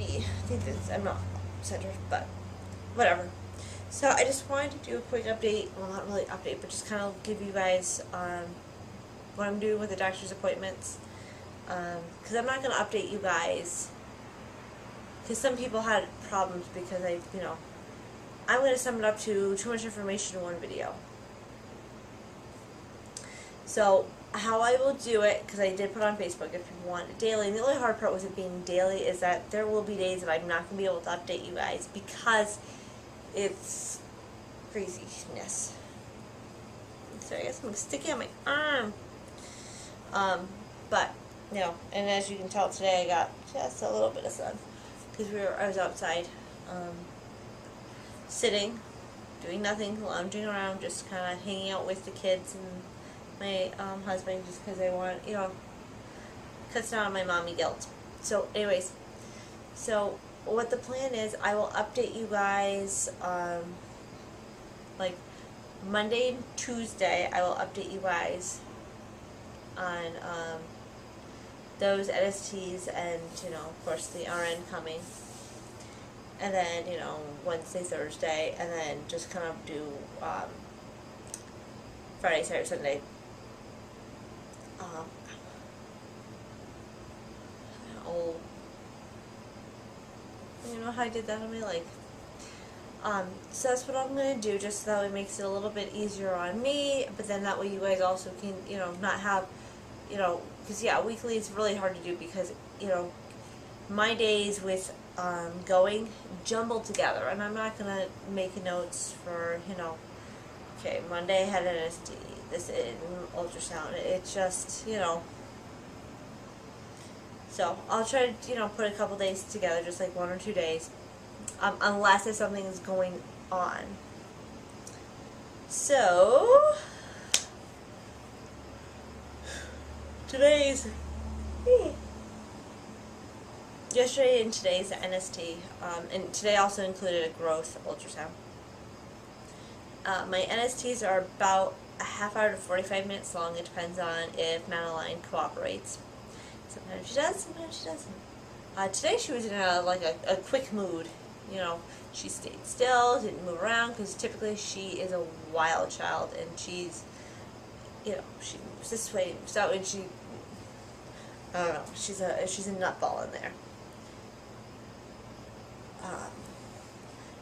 ID. I think that's, I'm not centered, but whatever. So I just wanted to do a quick update, well not really update, but just kind of give you guys what I'm doing with the doctor's appointments. Because I'm not going to update you guys, because some people had problems because I'm going to sum it up to too much information in one video. So how I will do it, because I did put on Facebook if you want it daily, and the only hard part with it being daily is that there will be days that I'm not going to be able to update you guys because it's craziness. Sorry, I guess I'm sticking on my arm. But, and as you can tell today I got just a little bit of sun because I was outside sitting, doing nothing, lounging around, just kind of hanging out with the kids and my husband, just because I want, cuts down on my mommy guilt. So anyways, so what the plan is, I will update you guys like Monday and Tuesday. I will update you guys on those NSTs and of course the RN coming, and then Wednesday, Thursday, and then just kind of do Friday, Saturday, Sunday. You know how I did that on my leg? So that's what I'm going to do, just so that it makes it a little bit easier on me, but then that way you guys also can, not have, because weekly is really hard to do because, my days with going jumbled together, and I'm not going to make notes for, okay, Monday I had an NSD, this is ultrasound, it's just, so I'll try to, put a couple days together, just like 1 or 2 days, unless if something is going on. So, yesterday and today's NST, and today also included a growth ultrasound. My NSTs are about a half hour to 45 minutes long. It depends on if Madeline cooperates. Sometimes she does, sometimes she doesn't. Today she was in a quick mood. She stayed still, didn't move around, because typically she is a wild child, and she's, she moves this way, so, and she, I don't know, she's a nutball in there.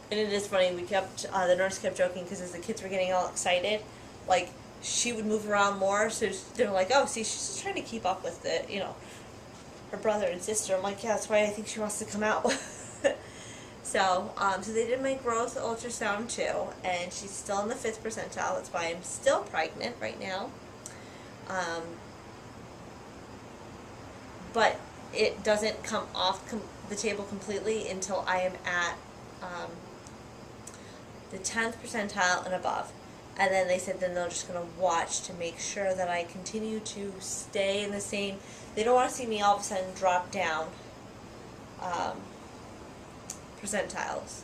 And it is funny, the nurse kept joking, because as the kids were getting all excited, like, she would move around more, so they're like, oh, see, she's just trying to keep up with the, her brother and sister. I'm like, yeah, that's why I think she wants to come out. So they did my growth ultrasound too, and she's still in the 5th percentile. That's why I'm still pregnant right now. But it doesn't come off the table completely until I am at the 10th percentile and above. And then they said then they're just going to watch to make sure that I continue to stay in the same. They don't want to see me all of a sudden drop down percentiles.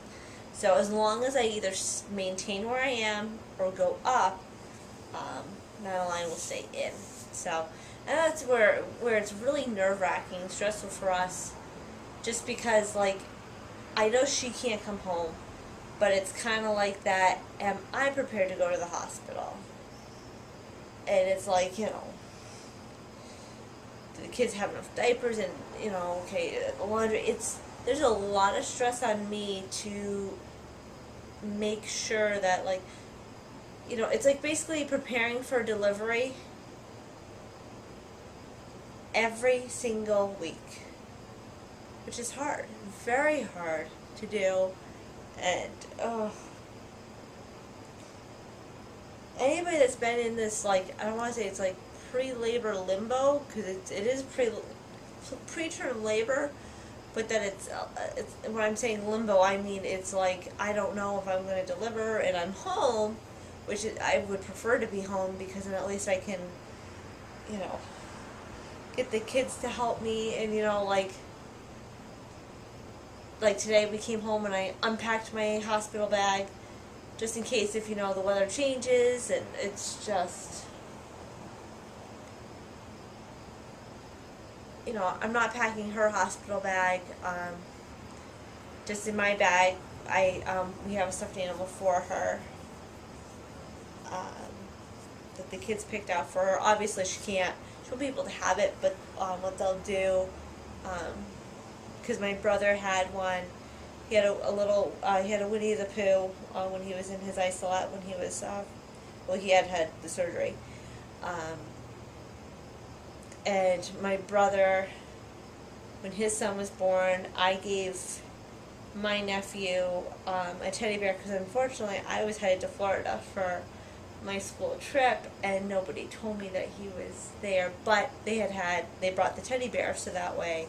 So as long as I either maintain where I am or go up, Madeline will stay in. So, and that's where it's really nerve-wracking, stressful for us, just because, like, I know she can't come home, but it's kind of like that, am I prepared to go to the hospital? And it's like, the kids have enough diapers and, okay, laundry, there's a lot of stress on me to make sure that, like, it's like basically preparing for delivery every single week, which is hard, very hard to do. And anybody that's been in this, like, I don't want to say it's like pre-labor limbo, because it is preterm labor, but that it's when I'm saying limbo, I mean it's like I don't know if I'm going to deliver and I'm home, which I would prefer to be home, because then at least I can, get the kids to help me, and like today we came home and I unpacked my hospital bag just in case if the weather changes, and it's just I'm not packing her hospital bag just in my bag, we have a stuffed animal for her. That the kids picked out for her. Obviously, she won't be able to have it, but what they'll do, because my brother had one, he had he had a Winnie the Pooh when he was in his isolate, when he was, he had the surgery. And my brother, when his son was born, I gave my nephew a teddy bear, because unfortunately I was headed to Florida for my school trip, and nobody told me that he was there, but they brought the teddy bear, so that way,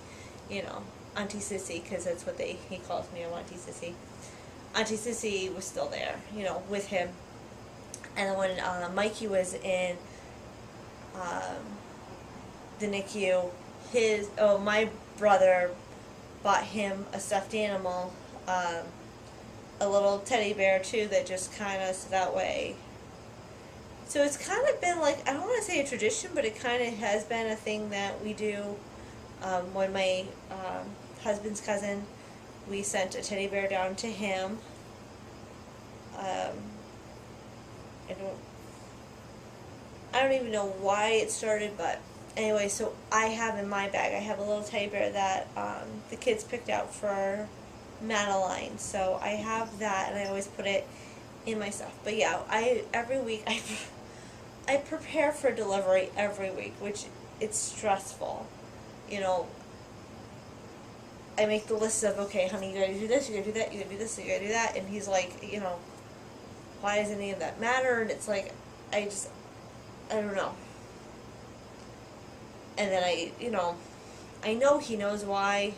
Auntie Sissy, because that's what he calls me, Auntie Sissy. Auntie Sissy was still there, with him. And then when Mikey was in the NICU, my brother bought him a stuffed animal, a little teddy bear too, that just kind of, so that way. So it's kind of been like, I don't want to say a tradition, but it kind of has been a thing that we do. When my husband's cousin, we sent a teddy bear down to him. I don't even know why it started, but anyway, so I have in my bag, I have a little teddy bear that the kids picked out for Madeline. So I have that, and I always put it in my stuff. But yeah, every week I prepare for delivery every week, which it's stressful. I make the list of, okay, honey, you gotta do this, you gotta do that, you gotta do this, you gotta do that, and he's like, why does any of that matter? And it's like, I don't know. And then I know he knows why,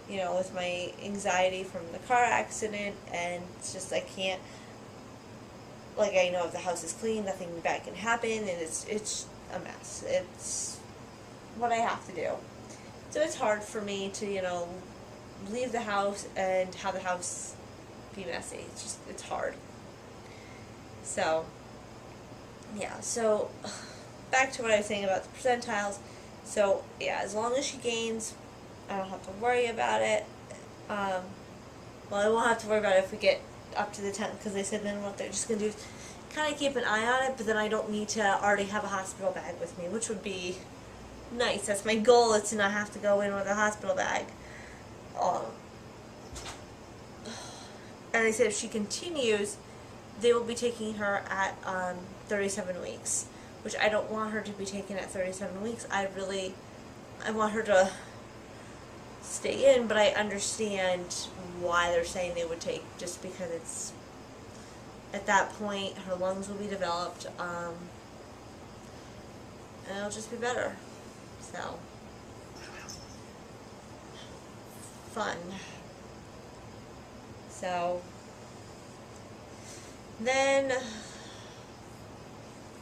with my anxiety from the car accident, and it's just, I can't, like, I know if the house is clean, nothing bad can happen, and it's a mess. It's what I have to do. So it's hard for me to, leave the house and have the house be messy. It's hard. So, yeah, so back to what I was saying about the percentiles. So, yeah, as long as she gains, I don't have to worry about it. I won't have to worry about it if we get up to the 10th, because they said then what they're just going to do is kind of keep an eye on it, but then I don't need to already have a hospital bag with me, which would be nice. That's my goal, is to not have to go in with a hospital bag. And they said if she continues, they will be taking her at 37 weeks, which I don't want her to be taken at 37 weeks. I want her to stay in, but I understand why they're saying they would take, just because it's, at that point, her lungs will be developed, and it'll just be better. So, fun. So, then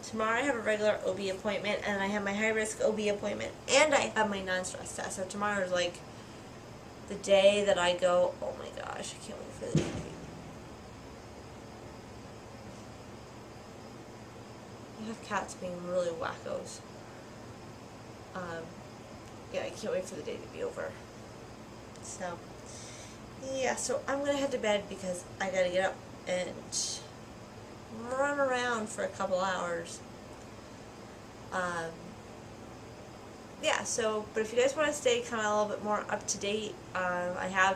tomorrow I have a regular OB appointment, and I have my high-risk OB appointment, and I have my non-stress test. So tomorrow is like the day that I go, oh my gosh, I can't wait for the day. I have cats being really wackos. Yeah, I can't wait for the day to be over. So, yeah, so I'm going to head to bed because I got to get up and run around for a couple hours. Yeah, so, but if you guys want to stay kind of a little bit more up to date, I'll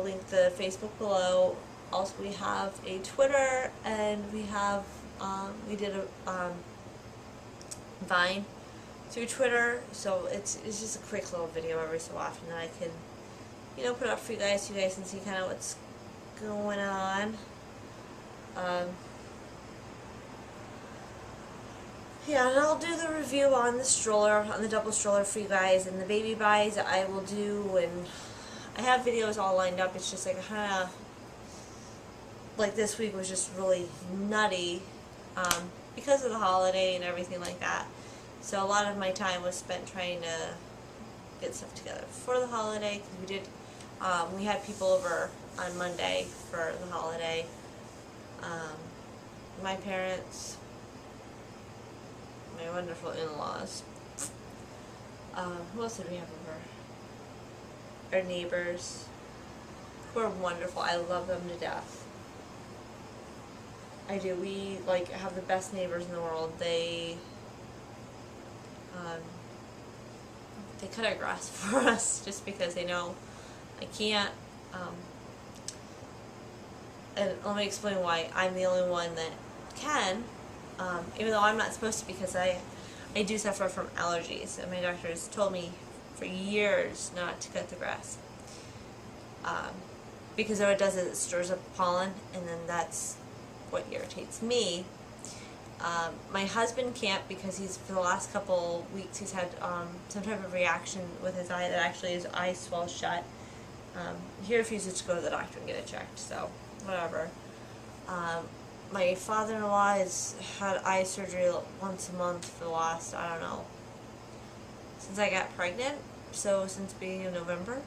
link the Facebook below. Also, we have a Twitter, and we have, we did a Vine through Twitter, so it's just a quick little video every so often that I can, put up for you guys so you guys can see kind of what's going on. Yeah, and I'll do the review on the stroller, on the double stroller for you guys, and the baby buys I will do, and I have videos all lined up. It's just like like this week was just really nutty because of the holiday and everything like that. So a lot of my time was spent trying to get stuff together for the holiday, because we had people over on Monday for the holiday. My parents, my wonderful in-laws. Who else did we have over? our neighbors, who are wonderful. I love them to death. I do. We like have the best neighbors in the world. They cut our grass for us just because they know I can't. And let me explain why I'm the only one that can, even though I'm not supposed to, because I do suffer from allergies, and my doctor has told me for years not to cut the grass. Because what it does is it stirs up pollen, and then that's what irritates me. My husband can't, because for the last couple weeks he's had some type of reaction with his eye that actually his eye swells shut. He refuses to go to the doctor and get it checked, so whatever. My father-in-law has had eye surgery once a month for the last, I don't know, since I got pregnant, so since the beginning of November.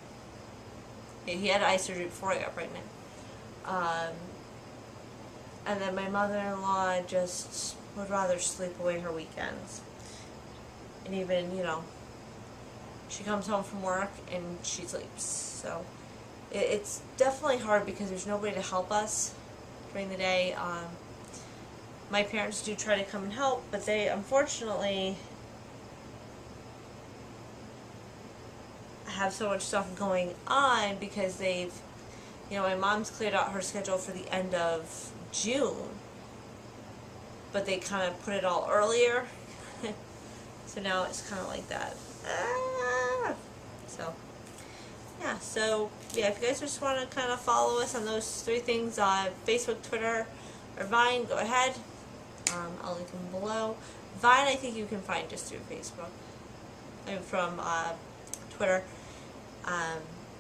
He had eye surgery before I got pregnant. And then my mother-in-law just would rather sleep away her weekends. And even, she comes home from work and she sleeps. So it's definitely hard because there's nobody to help us during the day. My parents do try to come and help, but they unfortunately have so much stuff going on because they've, my mom's cleared out her schedule for the end of June, but they kind of put it all earlier. So now it's kind of like that. So if you guys just want to kind of follow us on those 3 things, Facebook, Twitter, or Vine, go ahead. I'll link them below. Vine, I think you can find just through Facebook and from Twitter.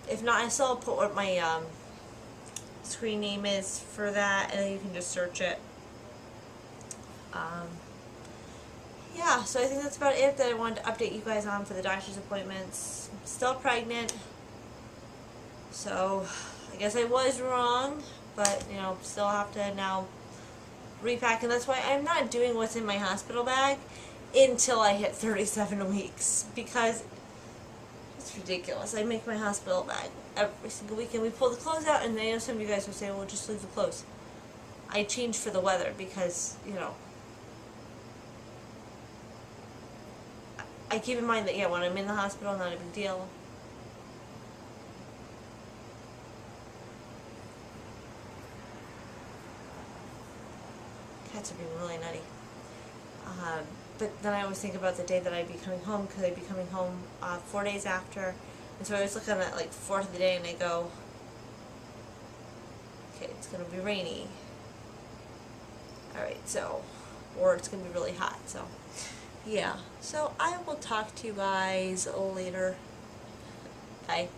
If not, I still put what my screen name is for that, and then you can just search it. So I think that's about it that I wanted to update you guys on for the doctor's appointments. I'm still pregnant, so I guess I was wrong, but still have to now repack, and that's why I'm not doing what's in my hospital bag until I hit 37 weeks, because it's ridiculous. I make my hospital bag every single weekend. We pull the clothes out, and then some of you guys will say, well, just leave the clothes. I change for the weather because, I keep in mind that, when I'm in the hospital, not a big deal. Cats are being really nutty. But then I always think about the day that I'd be coming home, because I'd be coming home 4 days after. And so I was looking at like 4th of the day, and I go, okay, it's going to be rainy. Alright, or it's going to be really hot, so yeah. So I will talk to you guys later. Bye.